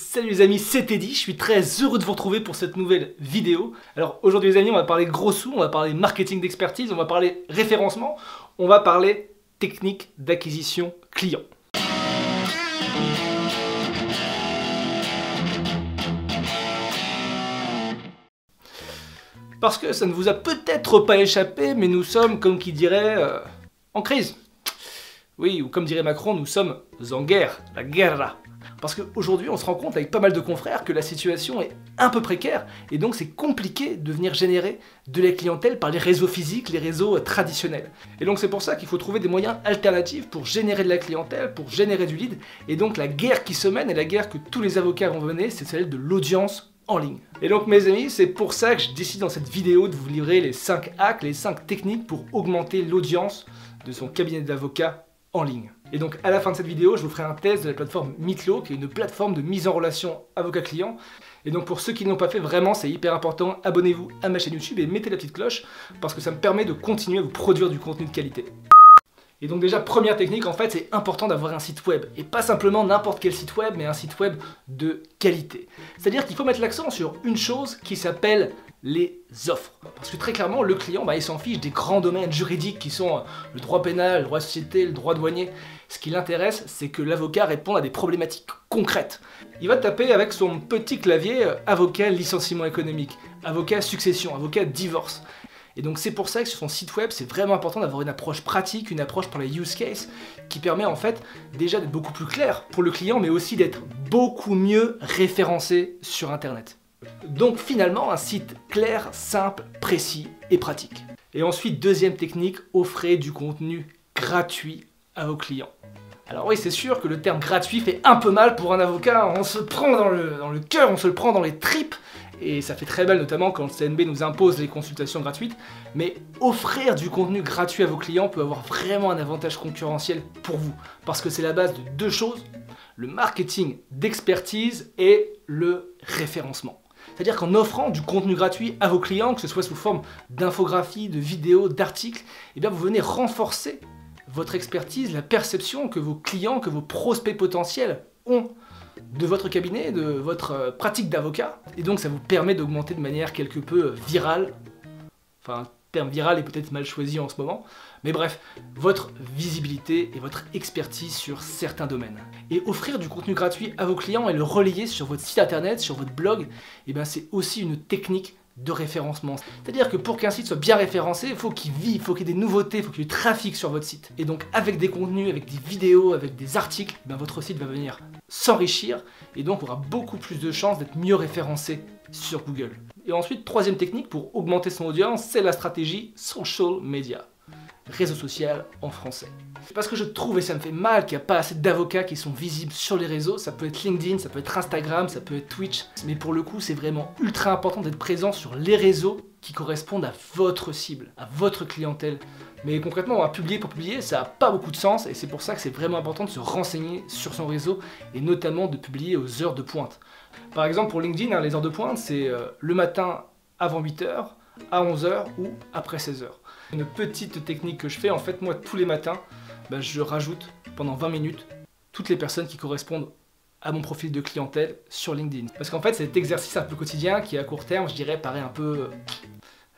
Salut les amis, c'est Teddy, je suis très heureux de vous retrouver pour cette nouvelle vidéo. Alors aujourd'hui les amis, on va parler gros sous, on va parler marketing d'expertise, on va parler référencement, on va parler technique d'acquisition client. Parce que ça ne vous a peut-être pas échappé, mais nous sommes, comme qui dirait, en crise. Oui, ou comme dirait Macron, nous sommes en guerre, la guerra. Parce qu'aujourd'hui, on se rend compte avec pas mal de confrères que la situation est un peu précaire et donc c'est compliqué de venir générer de la clientèle par les réseaux physiques, les réseaux traditionnels. Et donc c'est pour ça qu'il faut trouver des moyens alternatifs pour générer de la clientèle, pour générer du lead. Et donc la guerre qui se mène et la guerre que tous les avocats vont mener, c'est celle de l'audience en ligne. Et donc mes amis, c'est pour ça que je décide dans cette vidéo de vous livrer les 5 hacks, les 5 techniques pour augmenter l'audience de son cabinet d'avocats en ligne. Et donc à la fin de cette vidéo, je vous ferai un test de la plateforme Meetlo, qui est une plateforme de mise en relation avocat-client. Et donc pour ceux qui ne l'ont pas fait, vraiment c'est hyper important, abonnez-vous à ma chaîne YouTube et mettez la petite cloche, parce que ça me permet de continuer à vous produire du contenu de qualité. Et donc déjà, première technique, en fait, c'est important d'avoir un site web. Et pas simplement n'importe quel site web, mais un site web de qualité. C'est-à-dire qu'il faut mettre l'accent sur une chose qui s'appelle les offres. Parce que très clairement, le client, il s'en fiche des grands domaines juridiques qui sont le droit pénal, le droit de société, le droit douanier. Ce qui l'intéresse, c'est que l'avocat réponde à des problématiques concrètes. Il va taper avec son petit clavier avocat licenciement économique, avocat succession, avocat divorce. Et donc c'est pour ça que sur son site web, c'est vraiment important d'avoir une approche pratique, une approche pour les use cases, qui permet en fait déjà d'être beaucoup plus clair pour le client, mais aussi d'être beaucoup mieux référencé sur Internet. Donc finalement, un site clair, simple, précis et pratique. Et ensuite, deuxième technique, offrez du contenu gratuit à vos clients. Alors oui, c'est sûr que le terme gratuit fait un peu mal pour un avocat, on se prend dans le cœur, on se le prend dans les tripes, et ça fait très mal notamment quand le CNB nous impose les consultations gratuites, mais offrir du contenu gratuit à vos clients peut avoir vraiment un avantage concurrentiel pour vous, parce que c'est la base de deux choses, le marketing d'expertise et le référencement. C'est-à-dire qu'en offrant du contenu gratuit à vos clients, que ce soit sous forme d'infographies, de vidéos, d'articles, eh bien vous venez renforcer votre expertise, la perception que vos clients, que vos prospects potentiels ont de votre cabinet, de votre pratique d'avocat. Et donc ça vous permet d'augmenter de manière quelque peu virale, enfin le terme viral est peut-être mal choisi en ce moment, mais bref, votre visibilité et votre expertise sur certains domaines. Et offrir du contenu gratuit à vos clients et le relayer sur votre site internet, sur votre blog, eh bien c'est aussi une technique de référencement. C'est-à-dire que pour qu'un site soit bien référencé, il faut qu'il vive, il faut qu'il y ait des nouveautés, il faut qu'il y ait du trafic sur votre site. Et donc avec des contenus, avec des vidéos, avec des articles, votre site va venir s'enrichir et donc aura beaucoup plus de chances d'être mieux référencé sur Google. Et ensuite, troisième technique pour augmenter son audience, c'est la stratégie social media. Réseau social en français. Parce que je trouve, et ça me fait mal, qu'il n'y a pas assez d'avocats qui sont visibles sur les réseaux. Ça peut être LinkedIn, ça peut être Instagram, ça peut être Twitch. Mais pour le coup, c'est vraiment ultra important d'être présent sur les réseaux qui correspondent à votre cible, à votre clientèle. Mais concrètement, publier pour publier, ça n'a pas beaucoup de sens. Et c'est pour ça que c'est vraiment important de se renseigner sur son réseau et notamment de publier aux heures de pointe. Par exemple, pour LinkedIn, les heures de pointe, c'est le matin avant 8h, à 11h ou après 16h. Une petite technique que je fais, en fait, moi, tous les matins, je rajoute pendant 20 minutes toutes les personnes qui correspondent à mon profil de clientèle sur LinkedIn. Parce qu'en fait, cet exercice un peu quotidien qui, à court terme, je dirais, paraît un peu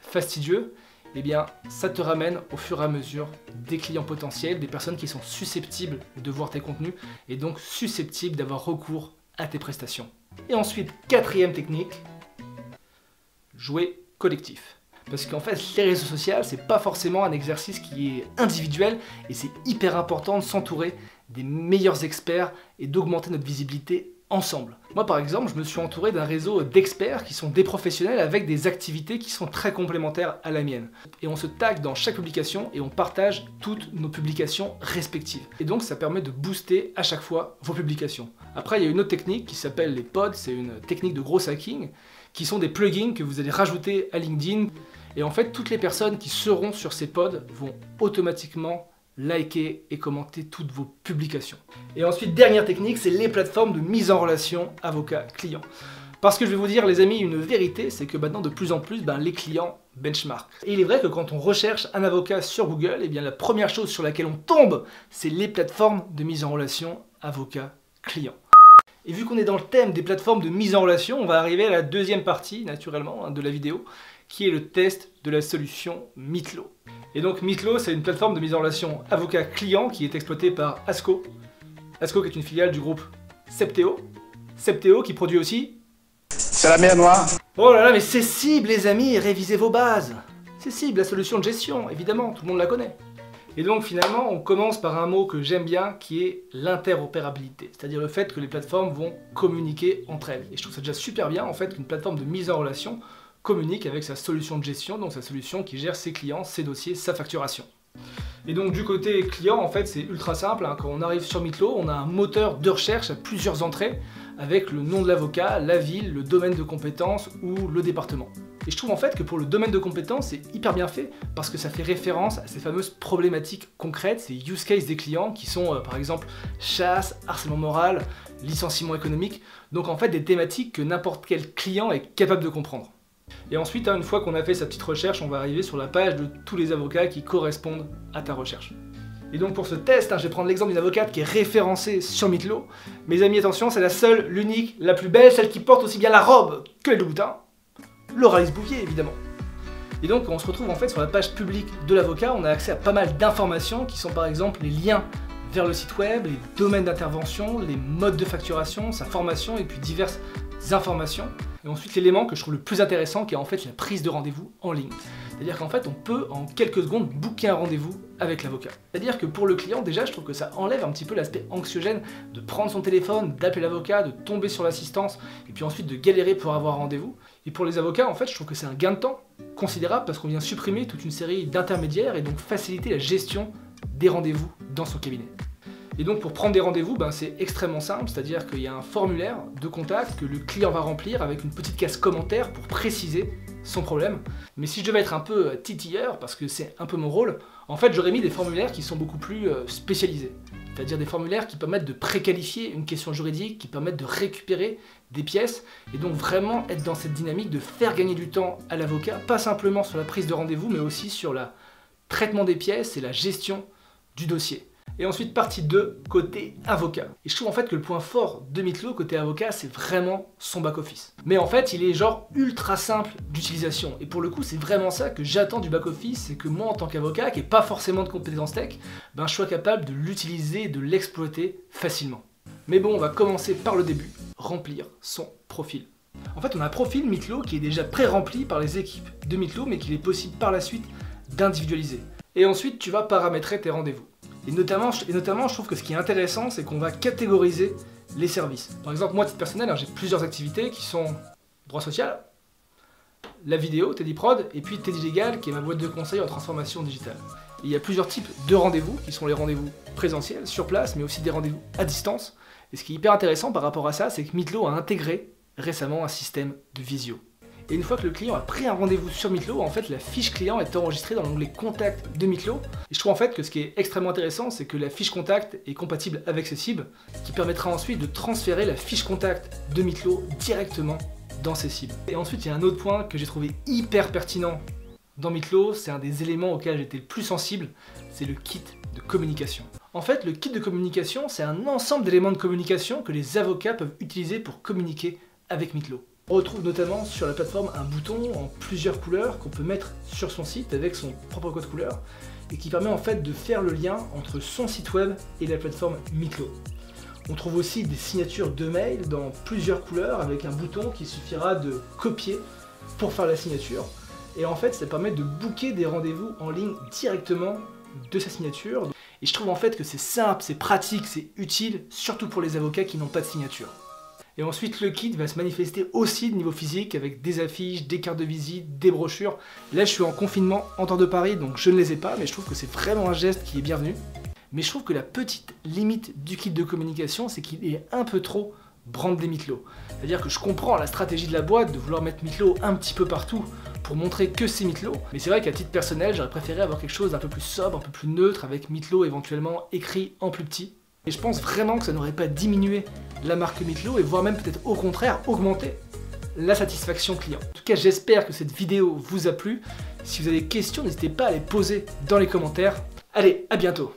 fastidieux, eh bien, ça te ramène au fur et à mesure des clients potentiels, des personnes qui sont susceptibles de voir tes contenus et donc susceptibles d'avoir recours à tes prestations. Et ensuite, quatrième technique, jouer collectif. Parce qu'en fait, les réseaux sociaux, c'est pas forcément un exercice qui est individuel et c'est hyper important de s'entourer des meilleurs experts et d'augmenter notre visibilité ensemble. Moi par exemple, je me suis entouré d'un réseau d'experts qui sont des professionnels avec des activités qui sont très complémentaires à la mienne. Et on se tag dans chaque publication et on partage toutes nos publications respectives. Et donc ça permet de booster à chaque fois vos publications. Après, il y a une autre technique qui s'appelle les pods, c'est une technique de gros hacking, qui sont des plugins que vous allez rajouter à LinkedIn. Et en fait, toutes les personnes qui seront sur ces pods vont automatiquement liker et commenter toutes vos publications. Et ensuite, dernière technique, c'est les plateformes de mise en relation avocat-client. Parce que je vais vous dire, les amis, une vérité, c'est que maintenant, de plus en plus, les clients benchmark. Et il est vrai que quand on recherche un avocat sur Google, eh bien, la première chose sur laquelle on tombe, c'est les plateformes de mise en relation avocat-client. Et vu qu'on est dans le thème des plateformes de mise en relation, on va arriver à la deuxième partie, naturellement, de la vidéo, qui est le test de la solution Meetlo. Et donc Meetlo, c'est une plateforme de mise en relation avocat-client qui est exploitée par Asco. Asco qui est une filiale du groupe Septéo. Septéo qui produit aussi... C'est la mer Noire. Oh là là, mais c'est cible les amis, révisez vos bases. C'est cible, la solution de gestion, évidemment, tout le monde la connaît. Et donc finalement, on commence par un mot que j'aime bien, qui est l'interopérabilité. C'est-à-dire le fait que les plateformes vont communiquer entre elles. Et je trouve ça déjà super bien, en fait, qu'une plateforme de mise en relation communique avec sa solution de gestion, donc sa solution qui gère ses clients, ses dossiers, sa facturation. Et donc du côté client, en fait, c'est ultra simple. Quand on arrive sur Meetlo, on a un moteur de recherche à plusieurs entrées, avec le nom de l'avocat, la ville, le domaine de compétence ou le département. Et je trouve en fait que pour le domaine de compétence, c'est hyper bien fait parce que ça fait référence à ces fameuses problématiques concrètes, ces use cases des clients qui sont par exemple chasse, harcèlement moral, licenciement économique. Donc en fait des thématiques que n'importe quel client est capable de comprendre. Et ensuite, une fois qu'on a fait sa petite recherche, on va arriver sur la page de tous les avocats qui correspondent à ta recherche. Et donc pour ce test, je vais prendre l'exemple d'une avocate qui est référencée sur Meetlo. Mes amis, attention, c'est la seule, l'unique, la plus belle, celle qui porte aussi bien la robe que le boutin. Laura Bouvier, évidemment. Et donc on se retrouve en fait sur la page publique de l'avocat, on a accès à pas mal d'informations qui sont par exemple les liens vers le site web, les domaines d'intervention, les modes de facturation, sa formation et puis diverses informations. Et ensuite l'élément que je trouve le plus intéressant qui est en fait la prise de rendez-vous en ligne. C'est-à-dire qu'en fait on peut en quelques secondes booker un rendez-vous avec l'avocat. C'est-à-dire que pour le client déjà je trouve que ça enlève un petit peu l'aspect anxiogène de prendre son téléphone, d'appeler l'avocat, de tomber sur l'assistance et puis ensuite de galérer pour avoir un rendez-vous. Et pour les avocats en fait je trouve que c'est un gain de temps considérable parce qu'on vient supprimer toute une série d'intermédiaires et donc faciliter la gestion des rendez-vous dans son cabinet. Et donc pour prendre des rendez-vous, c'est extrêmement simple, c'est-à-dire qu'il y a un formulaire de contact que le client va remplir avec une petite case commentaire pour préciser son problème. Mais si je devais être un peu titilleur, parce que c'est un peu mon rôle, en fait j'aurais mis des formulaires qui sont beaucoup plus spécialisés. C'est-à-dire des formulaires qui permettent de préqualifier une question juridique, qui permettent de récupérer des pièces, et donc vraiment être dans cette dynamique de faire gagner du temps à l'avocat, pas simplement sur la prise de rendez-vous, mais aussi sur le traitement des pièces et la gestion du dossier. Et ensuite partie 2, côté avocat. Et je trouve en fait que le point fort de Meetlo côté avocat, c'est vraiment son back-office. Mais en fait, il est genre ultra simple d'utilisation. Et pour le coup, c'est vraiment ça que j'attends du back-office, c'est que moi en tant qu'avocat, qui n'ai pas forcément de compétences tech, je sois capable de l'utiliser et de l'exploiter facilement. Mais bon, on va commencer par le début, remplir son profil. En fait, on a un profil Meetlo qui est déjà pré-rempli par les équipes de Meetlo, mais qu'il est possible par la suite d'individualiser. Et ensuite, tu vas paramétrer tes rendez-vous. Et notamment, je trouve que ce qui est intéressant, c'est qu'on va catégoriser les services. Par exemple, moi, à titre personnel, j'ai plusieurs activités qui sont droit social, la vidéo, Teddy Prod, et puis Teddy Legal, qui est ma boîte de conseil en transformation digitale. Et il y a plusieurs types de rendez-vous, qui sont les rendez-vous présentiels, sur place, mais aussi des rendez-vous à distance. Et ce qui est hyper intéressant par rapport à ça, c'est que Meetlo a intégré récemment un système de visio. Et une fois que le client a pris un rendez-vous sur Meetlo, en fait la fiche client est enregistrée dans l'onglet contact de Meetlo. Et je trouve en fait que ce qui est extrêmement intéressant, c'est que la fiche contact est compatible avec ses cibles, ce qui permettra ensuite de transférer la fiche contact de Meetlo directement dans ses cibles. Et ensuite il y a un autre point que j'ai trouvé hyper pertinent dans Meetlo, c'est un des éléments auxquels j'étais le plus sensible, c'est le kit de communication. En fait, le kit de communication, c'est un ensemble d'éléments de communication que les avocats peuvent utiliser pour communiquer avec Meetlo. On retrouve notamment sur la plateforme un bouton en plusieurs couleurs qu'on peut mettre sur son site avec son propre code couleur et qui permet en fait de faire le lien entre son site web et la plateforme Meetlo. On trouve aussi des signatures de mail dans plusieurs couleurs avec un bouton qui suffira de copier pour faire la signature. Et en fait, ça permet de booker des rendez-vous en ligne directement de sa signature. Et je trouve en fait que c'est simple, c'est pratique, c'est utile, surtout pour les avocats qui n'ont pas de signature. Et ensuite, le kit va se manifester aussi de niveau physique avec des affiches, des cartes de visite, des brochures. Là, je suis en confinement en dehors de Paris, donc je ne les ai pas, mais je trouve que c'est vraiment un geste qui est bienvenu. Mais je trouve que la petite limite du kit de communication, c'est qu'il est un peu trop brandé Meetlo. C'est-à-dire que je comprends la stratégie de la boîte de vouloir mettre Meetlo un petit peu partout pour montrer que c'est Meetlo, mais c'est vrai qu'à titre personnel, j'aurais préféré avoir quelque chose d'un peu plus sobre, un peu plus neutre, avec Meetlo éventuellement écrit en plus petit. Et je pense vraiment que ça n'aurait pas diminué la marque Meetlo, et voire même peut-être au contraire augmenter la satisfaction client. En tout cas, j'espère que cette vidéo vous a plu. Si vous avez des questions, n'hésitez pas à les poser dans les commentaires. Allez, à bientôt!